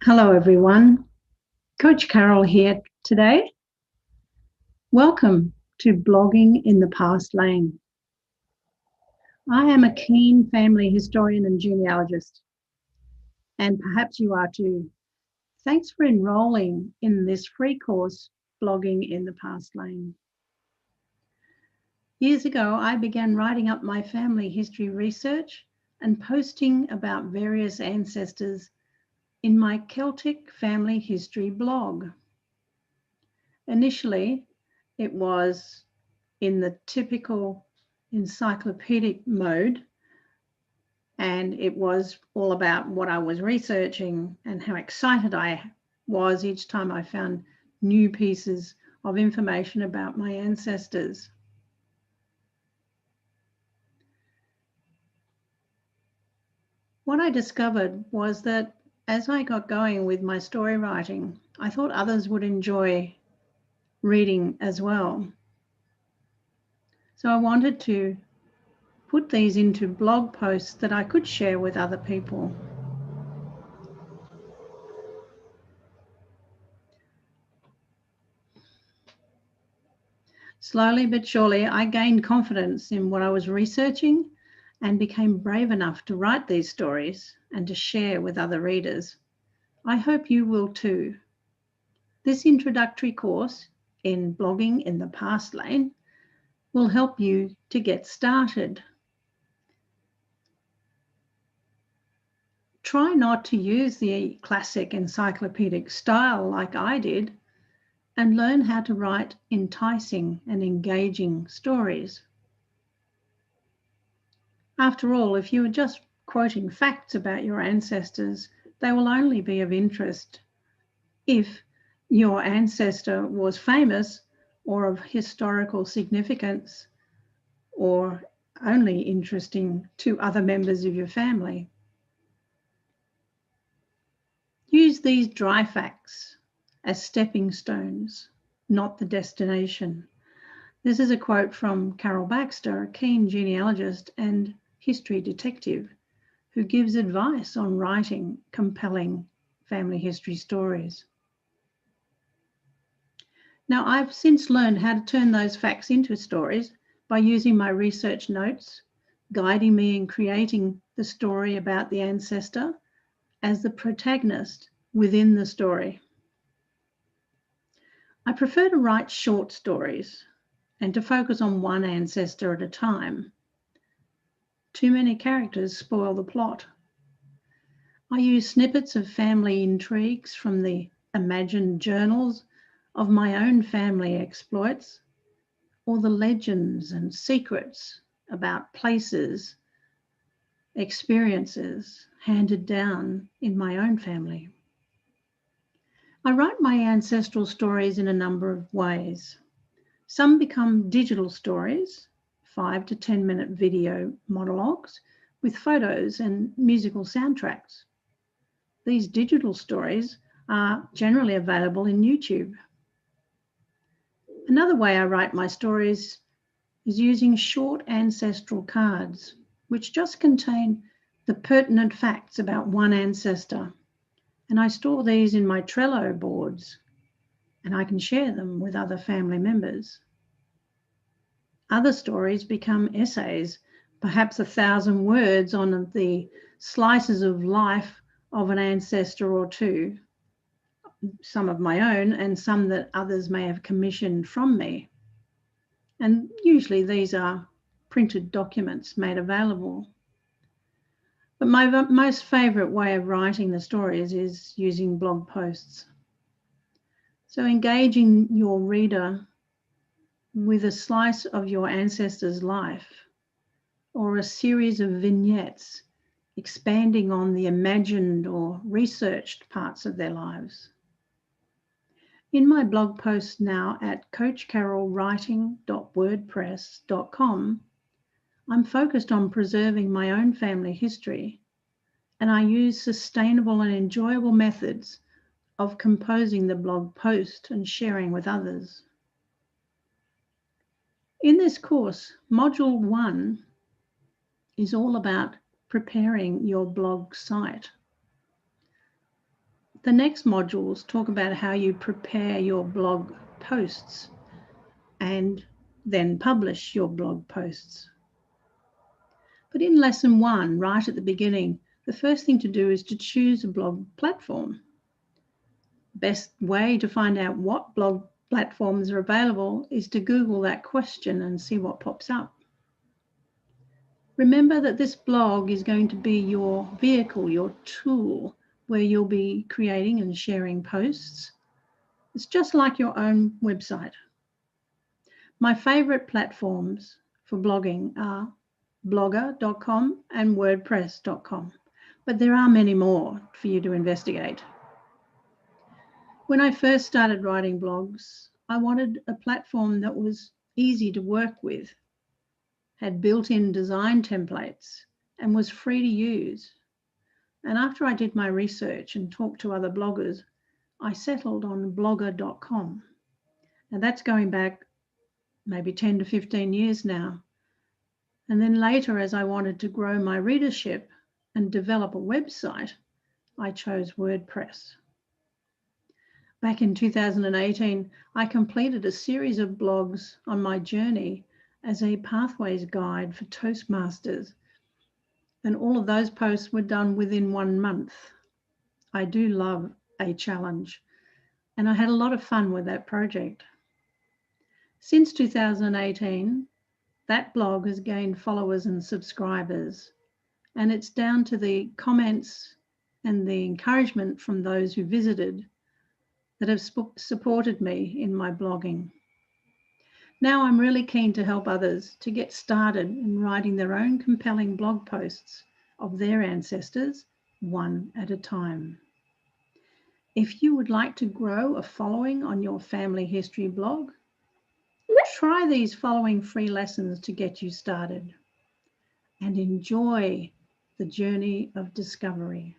Hello, everyone. Coach Carol here today. Welcome to Blogging in the Past Lane. I am a keen family historian and genealogist, and perhaps you are too. Thanks for enrolling in this free course, Blogging in the Past Lane. Years ago, I began writing up my family history research and posting about various ancestors in my Celtic family history blog. Initially, it was in the typical encyclopedic mode, and it was all about what I was researching and how excited I was each time I found new pieces of information about my ancestors. What I discovered was that as I got going with my story writing, I thought others would enjoy reading as well. So I wanted to put these into blog posts that I could share with other people. Slowly but surely, I gained confidence in what I was researching and became brave enough to write these stories and to share with other readers. I hope you will too. This introductory course in blogging in the past lane will help you to get started. Try not to use the classic encyclopedic style like I did, and learn how to write enticing and engaging stories. After all, if you are just quoting facts about your ancestors, they will only be of interest if your ancestor was famous or of historical significance or only interesting to other members of your family. Use these dry facts as stepping stones, not the destination. This is a quote from Carol Baxter, a keen genealogist and history detective who gives advice on writing compelling family history stories. Now, I've since learned how to turn those facts into stories by using my research notes, guiding me in creating the story about the ancestor as the protagonist within the story. I prefer to write short stories and to focus on one ancestor at a time. Too many characters spoil the plot. I use snippets of family intrigues from the imagined journals of my own family exploits, or the legends and secrets about places, experiences handed down in my own family. I write my ancestral stories in a number of ways. Some become digital stories, 5 to 10 minute video monologues with photos and musical soundtracks. These digital stories are generally available in YouTube. Another way I write my stories is using short ancestral cards, which just contain the pertinent facts about one ancestor. And I store these in my Trello boards, and I can share them with other family members. Other stories become essays, perhaps 1,000 words on the slices of life of an ancestor or two, some of my own and some that others may have commissioned from me. And usually these are printed documents made available. But my most favourite way of writing the stories is using blog posts. So engaging your reader with a slice of your ancestor's life or a series of vignettes expanding on the imagined or researched parts of their lives. In my blog post now at coachcarolwriting.wordpress.com, I'm focused on preserving my own family history, and I use sustainable and enjoyable methods of composing the blog post and sharing with others. In this course, Module 1 is all about preparing your blog site. The next modules talk about how you prepare your blog posts and then publish your blog posts. But in lesson 1, right at the beginning, the first thing to do is to choose a blog platform. Best way to find out what blog platforms are available is to Google that question and see what pops up. Remember that this blog is going to be your vehicle, your tool, where you'll be creating and sharing posts. It's just like your own website. My favorite platforms for blogging are blogger.com and wordpress.com, but there are many more for you to investigate. When I first started writing blogs, I wanted a platform that was easy to work with, had built-in design templates, and was free to use. And after I did my research and talked to other bloggers, I settled on blogger.com. And that's going back maybe 10 to 15 years now. And then later, as I wanted to grow my readership and develop a website, I chose WordPress. Back in 2018, I completed a series of blogs on my journey as a pathways guide for Toastmasters. And all of those posts were done within 1 month. I do love a challenge, and I had a lot of fun with that project. Since 2018, that blog has gained followers and subscribers, and it's down to the comments and the encouragement from those who visited that have supported me in my blogging. Now I'm really keen to help others to get started in writing their own compelling blog posts of their ancestors, one at a time. If you would like to grow a following on your family history blog, try these following free lessons to get you started and enjoy the journey of discovery.